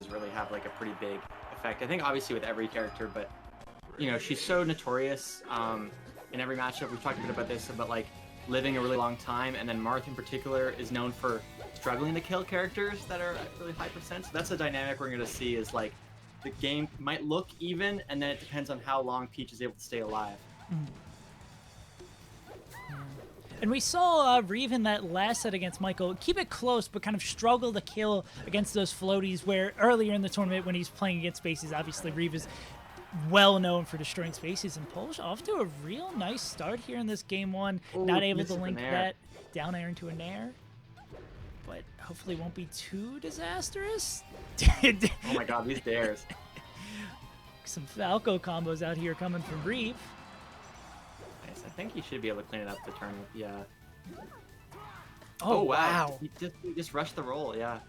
really have like a pretty big effect. I think obviously with every character, but you know, she's so notorious in every matchup. We've talked a bit about this, but like living a really long time, and then Marth in particular is known for struggling to kill characters that are at really high percent. So that's a dynamic we're going to see is like the game might look even, and then it depends on how long Peach is able to stay alive. And we saw Reeve in that last set against Michael keep it close, but kind of struggle to kill against those floaties, where earlier in the tournament when he's playing against Spaces, obviously Reeve is well known for destroying Spaces, and Polish off to a real nice start here in this game one. Ooh, not able to link that down air into a nair, but hopefully won't be too disastrous. Oh my god, these dares. Some Falco combos out here coming from Reeve. Nice. I think he should be able to clean it up the turnip, yeah. Oh, wow. He just rushed the roll, yeah.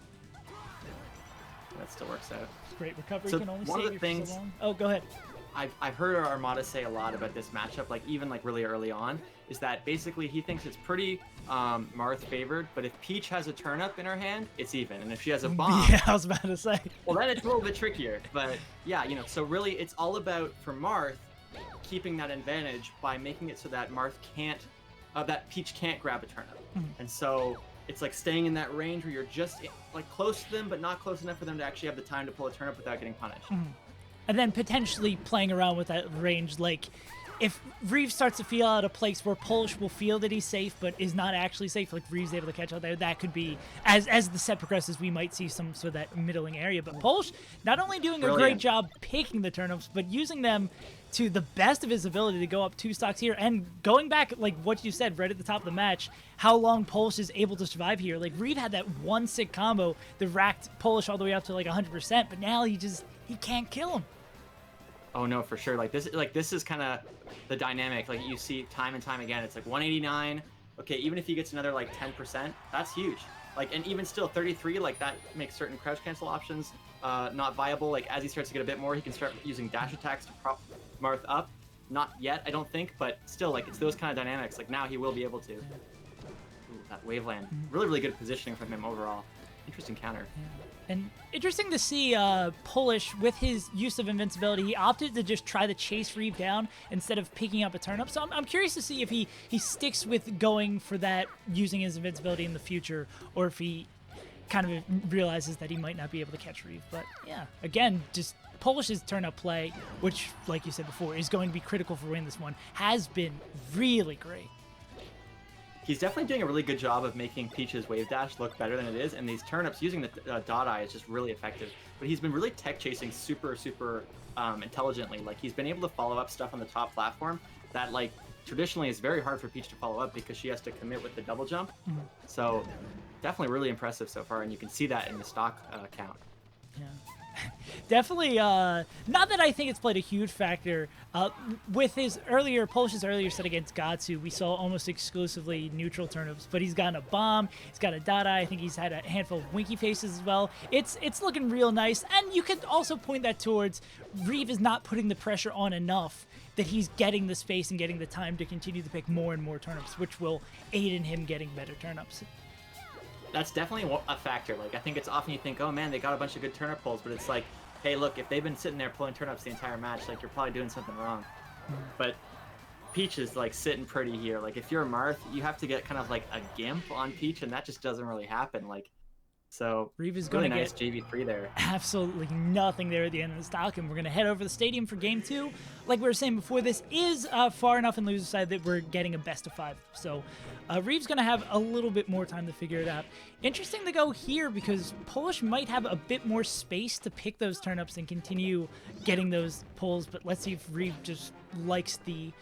That still works out. Great recovery, So can only one of save the you things- for so long. Oh, go ahead. I've heard Armada say a lot about this matchup, like even like really early on, is that basically he thinks it's pretty Marth favored, but if Peach has a turnip in her hand, it's even, and if she has a bomb, Yeah, I was about to say. well then it's a little bit trickier. But yeah, you know, so really it's all about for Marth keeping that advantage by making it so that that Peach can't grab a turnip, and so it's like staying in that range where you're just like close to them, but not close enough for them to actually have the time to pull a turnip without getting punished. And then potentially playing around with that range, like if Reeve starts to feel out of place where Polish will feel that he's safe but is not actually safe, like Reeve's able to catch out there, that could be, as the set progresses, we might see some sort of that middling area. But Polish not only doing a great job picking the turnips, but using them to the best of his ability to go up 2 stocks here. And going back, like what you said right at the top of the match, how long Polish is able to survive here. Like Reeve had that one sick combo that racked Polish all the way up to like 100%, but now he can't kill him. Oh no, for sure. Like this is kind of the dynamic. Like you see time and time again. It's like 189. Okay, even if he gets another like 10%, that's huge. Like, and even still 33, like that makes certain crouch cancel options not viable. Like as he starts to get a bit more, he can start using dash attacks to prop Marth up. Not yet, I don't think, but still, like it's those kind of dynamics. Like now he will be able to. Ooh, that waveland, really, really good positioning from him overall. Interesting counter. And interesting to see Polish, with his use of invincibility, he opted to just try to chase Reeve down instead of picking up a turnip. So I'm curious to see if he sticks with going for that, using his invincibility in the future, or if he kind of realizes that he might not be able to catch Reeve. But yeah, again, just Polish's turnip play, which, like you said before, is going to be critical for winning this one, has been really great. He's definitely doing a really good job of making Peach's wave dash look better than it is, and these turnips using the dot eye is just really effective. But he's been really tech chasing super intelligently. Like he's been able to follow up stuff on the top platform that like traditionally is very hard for Peach to follow up because she has to commit with the double jump. So definitely really impressive so far, and you can see that in the stock count. Yeah. Definitely, not that I think it's played a huge factor. With Polish's earlier set against Gatsu, we saw almost exclusively neutral turnips, but he's gotten a bomb, he's got a dot eye, I think he's had a handful of winky faces as well. It's looking real nice, and you could also point that towards Reeve is not putting the pressure on enough that he's getting the space and getting the time to continue to pick more and more turnips, which will aid in him getting better turnips. That's definitely a factor. Like I think it's often you think, oh man, they got a bunch of good turnip pulls, but it's like, hey, look, if they've been sitting there pulling turnips the entire match, like you're probably doing something wrong. But Peach is like sitting pretty here. Like if you're a Marth, you have to get kind of like a gimp on Peach, and that just doesn't really happen. Like, so Reeve is really going to nice get JV3 there. Absolutely nothing there at the end of the stock, and we're going to head over to the stadium for game 2. Like we were saying before, this is far enough in loser side that we're getting a best of 5. So Reeve's going to have a little bit more time to figure it out. Interesting to go here because Polish might have a bit more space to pick those turnips and continue getting those pulls, but let's see if Reeve just likes the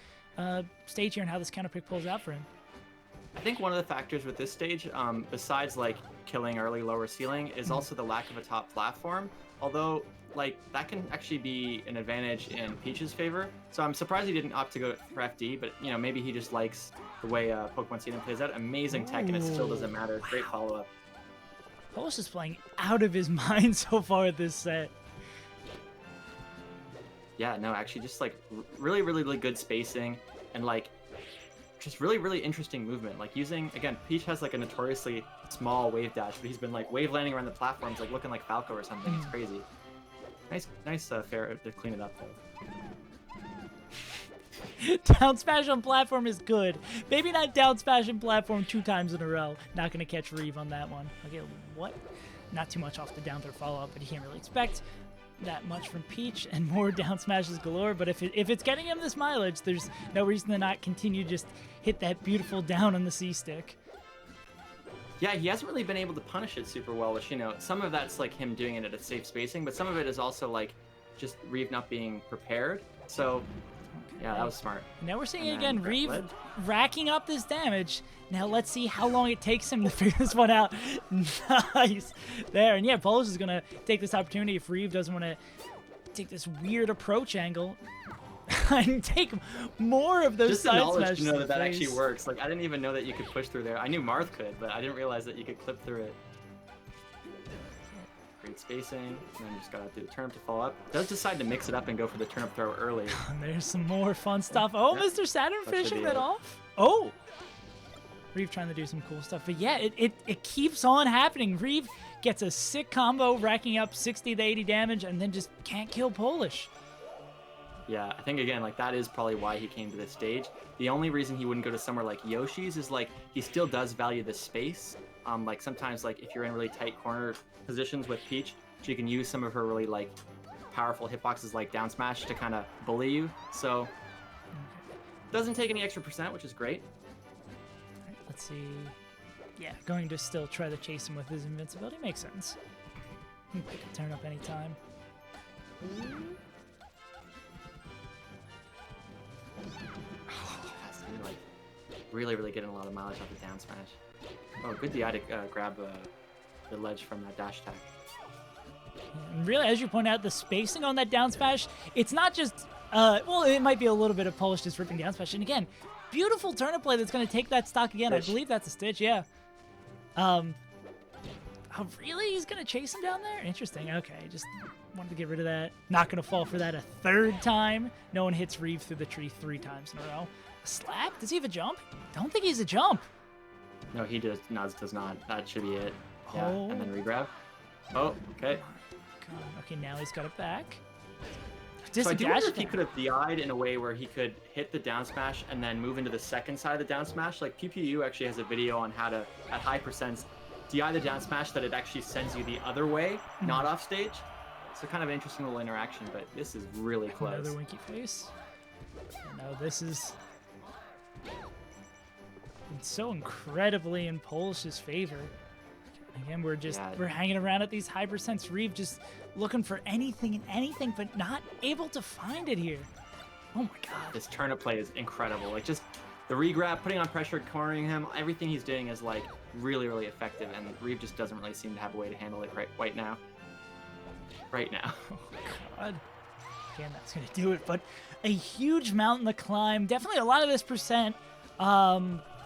stage here and how this counter pick pulls out for him. I think one of the factors with this stage, besides like killing early lower ceiling, is also the lack of a top platform. Although, like, that can actually be an advantage in Peach's favor. So I'm surprised he didn't opt to go for FD, but you know, maybe he just likes the way Pokemon Stadium plays out. Amazing tech, and it still doesn't matter. Great follow-up. Polish is playing out of his mind so far at this set. Yeah, no, actually, just like really, really, really good spacing, and like just really, really interesting movement. Like using, again, Peach has like a notoriously small wave dash, but he's been like wave landing around the platforms, like looking like Falco or something. It's crazy. Nice fair to clean it up though. Down smash on platform is good. Maybe not down smash on platform 2 times in a row. Not going to catch Reeve on that one. Okay, what? Not too much off the down throw follow-up, but he can't really expect that much from Peach, and more down smashes galore. But if it's getting him this mileage, there's no reason to not continue to just hit that beautiful down on the C-stick. Yeah, he hasn't really been able to punish it super well, which, you know, some of that's like him doing it at a safe spacing, but some of it is also like just Reeve not being prepared. So yeah, that was smart. Now we're seeing again Reeve racking up this damage. Now let's see how long it takes him to figure this one out. Nice there. And yeah, Polish is going to take this opportunity if Reeve doesn't want to take this weird approach angle and take more of those side smashes. Just to know that actually works. Like, I didn't even know that you could push through there. I knew Marth could, but I didn't realize that you could clip through it. Great spacing, and then just gotta do the turnip to follow up. Does decide to mix it up and go for the turnip throw early. And there's some more fun stuff. Oh, yeah. Mr. Saturn finishing that off. Oh! Reeve trying to do some cool stuff. But yeah, it keeps on happening. Reeve gets a sick combo, racking up 60 to 80 damage, and then just can't kill Polish. Yeah, I think, again, like, that is probably why he came to this stage. The only reason he wouldn't go to somewhere like Yoshi's is, like, he still does value the space. Like, sometimes, like, if you're in really tight corner positions with Peach, she can use some of her really, like, powerful hitboxes like down smash to kind of bully you. So, doesn't take any extra percent, which is great. All right, let's see. Yeah, going to still try to chase him with his invincibility makes sense. He can turn up anytime. Like, really, really getting a lot of mileage off the down smash. Oh, good DI to grab the ledge from that dash attack. And really, as you point out, the spacing on that down smash, it's not just, well, it might be a little bit of Polish just ripping down smash. And again, beautiful turnip play that's going to take that stock again. Stitch. I believe that's a stitch, yeah. Oh, really? He's going to chase him down there? Interesting. Okay, just wanted to get rid of that. Not going to fall for that a third time. No one hits Reeve through the tree 3 times in a row. A slap? Does he have a jump? Don't think he's a jump. No, he does not. That should be it. Yeah, oh. And then regrab. Oh, okay. Okay, now he's got it back. So I do wonder if he could have DI'd in a way where he could hit the down smash and then move into the second side of the down smash. Like, PPU actually has a video on how to, at high percents, DI the down smash that it actually sends you the other way, not off stage. So kind of an interesting little interaction, but this is really close. Another winky face. No, this is... It's so incredibly in Polish's favor. Again, we're hanging around at these high percents. Reeve just looking for anything and anything, but not able to find it here. Oh my god. This turnip play is incredible. Like, just the regrab, putting on pressure, cornering him, everything he's doing is like really, really effective, and Reeve just doesn't really seem to have a way to handle it right now. Right now. Oh god. Again, that's gonna do it, but a huge mountain to climb. Definitely a lot of this percent.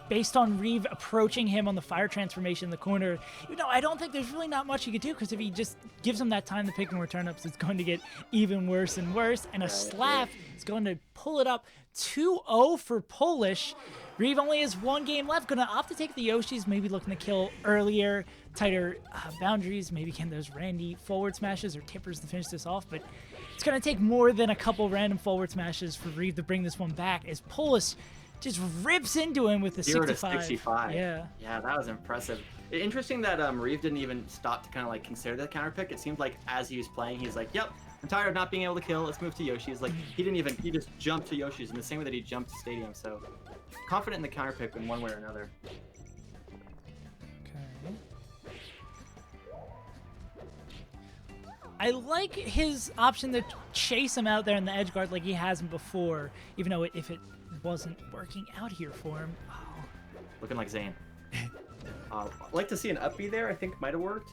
Based on Reeve approaching him on the fire transformation in the corner. You know, I don't think there's really not much he could do, because if he just gives him that time to pick more turnips, it's going to get even worse and worse. And a slap is going to pull it up 2-0 for Polish. Reeve only has 1 game left. Going to opt to take the Yoshis, maybe looking to kill earlier, tighter boundaries, maybe can those Randy forward smashes or tippers to finish this off. But it's going to take more than a couple random forward smashes for Reeve to bring this one back, as Polish just rips into him with the 0 65. to 65. Yeah. Yeah, that was impressive. Interesting that Reeve didn't even stop to kind of like consider the counter pick. It seemed like as he was playing, he's like, yep, I'm tired of not being able to kill. Let's move to Yoshi's. Like, he just jumped to Yoshi's in the same way that he jumped to Stadium. So confident in the counter pick in one way or another. Okay. I like his option to chase him out there in the edge guard like he hasn't before, even though if it wasn't working out here for him. Oh. Looking like Zane. I'd like to see an up B there. I think might have worked.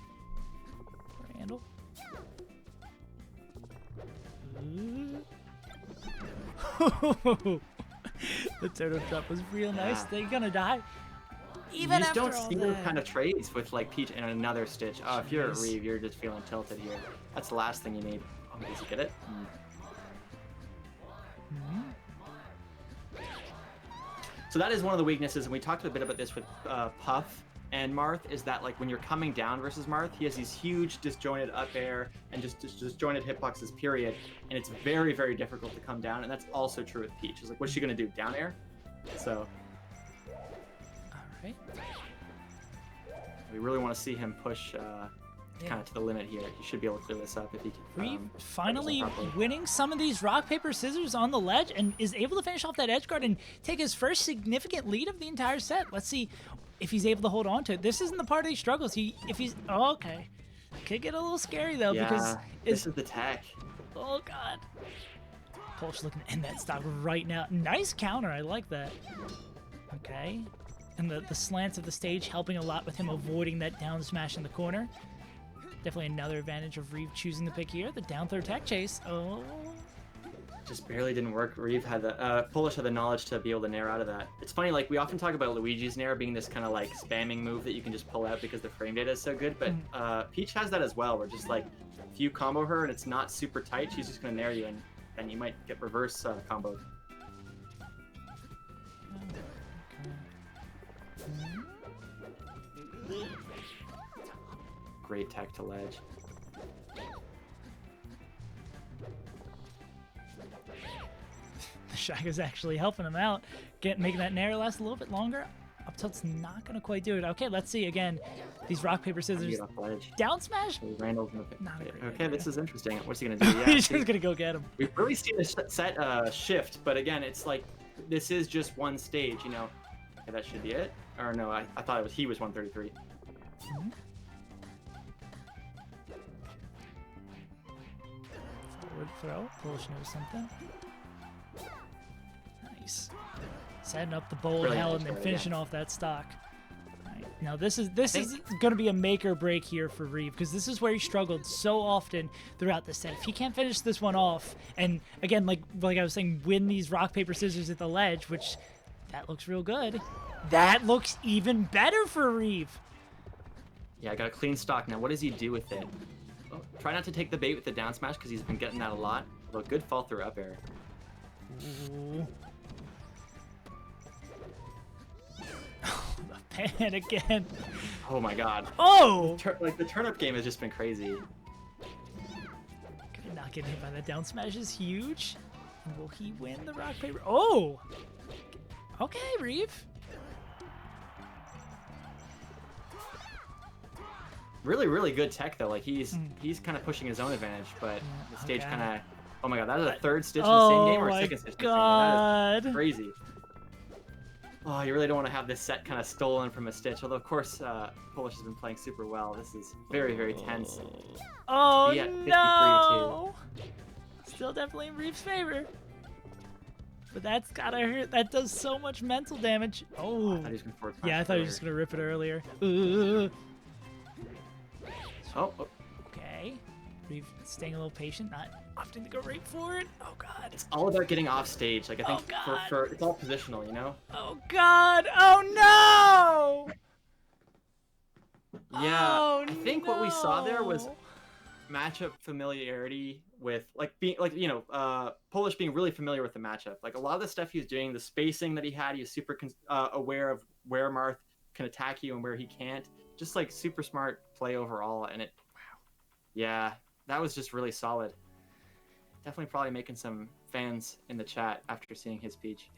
Randall. The turtle drop was real nice. They're gonna die. Even you just after don't all see that. those kind of trades with like Peach and another Stitch. Oh, if you're at Reeve, you're just feeling tilted here. That's the last thing you need. Oh, does he get it? So that is one of the weaknesses, and we talked a bit about this with Puff and Marth, is that like when you're coming down versus Marth, he has these huge disjointed up air and just disjointed hitboxes, period. And it's very, very difficult to come down, and that's also true with Peach. It's like, what's she gonna do? Down air? So. All right. We really want to see him push kind of to the limit here. He should be able to clear this up if he can. Reeve finally winning some of these rock, paper, scissors on the ledge and is able to finish off that edge guard and take his first significant lead of the entire set. Let's see if he's able to hold on to it. This isn't the part that he struggles. Okay. Could get a little scary though, because this is the tech. Oh god. Polish looking to end that stock right now. Nice counter. I like that. Okay. And the slants of the stage helping a lot with him avoiding that down smash in the corner. Definitely another advantage of Reeve choosing the pick here. The down throw tech chase. Oh. Just barely didn't work. Reeve had the Polish had the knowledge to be able to nair out of that. It's funny, like we often talk about Luigi's nair being this kind of like spamming move that you can just pull out because the frame data is so good, but Peach has that as well, where just like if you combo her and it's not super tight, she's just gonna nair you and then you might get reverse comboed. Great tech to ledge. The Shaga's actually helping him out, making that nair last a little bit longer. Up tilt's not gonna quite do it. Okay, let's see again. These rock paper scissors. Down smash. Randall's in the not a great okay, idea. This is interesting. What's he gonna do? Yeah, he's just gonna go get him. We've really seen this set shift, but again, it's like this is just one stage, you know. Okay, that should be it. Or no, I thought he was 133. Mm-hmm. Forward throw. Polish knows something. Nice. Setting up the bowl of hell and then finishing off that stock. Right. Now this is going to be a make or break here for Reeve, because this is where he struggled so often throughout the set. If he can't finish this one off, and again, like I was saying, win these rock paper scissors at the ledge, which that looks real good. That looks even better for Reeve. Yeah, I got a clean stock now. What does he do with it? Oh, try not to take the bait with the down smash because he's been getting that a lot. Although good fall through up air. Ooh. The pan again. Oh my god. Oh! The turnip game has just been crazy. Okay, not getting hit by that down smash is huge. And will he win the rock paper? Oh! Okay, Reeve. Really, really good tech though. Like he's kind of pushing his own advantage, but the stage kind of. Oh my god, that is a third Stitch in the same game or a second Stitch in the same game? That is crazy. Oh, you really don't want to have this set kind of stolen from a Stitch. Although of course, Polish has been playing super well. This is very, very tense. Oh no! Still definitely in Reeve's favor. But that's gotta hurt. That does so much mental damage. Oh. Yeah, I thought he was just gonna rip it earlier. Oh. Okay. Reeve staying a little patient, not opting to go right for it. Oh god. It's all about getting off stage. Like I think for it's all positional, you know? Oh god. Oh no! Yeah. I think what we saw there was matchup familiarity with Polish being really familiar with the matchup. Like a lot of the stuff he was doing, the spacing that he had, he was super aware of where Marth can attack you and where he can't. Just like super smart play overall, and yeah, that was just really solid. Definitely probably making some fans in the chat after seeing his Peach.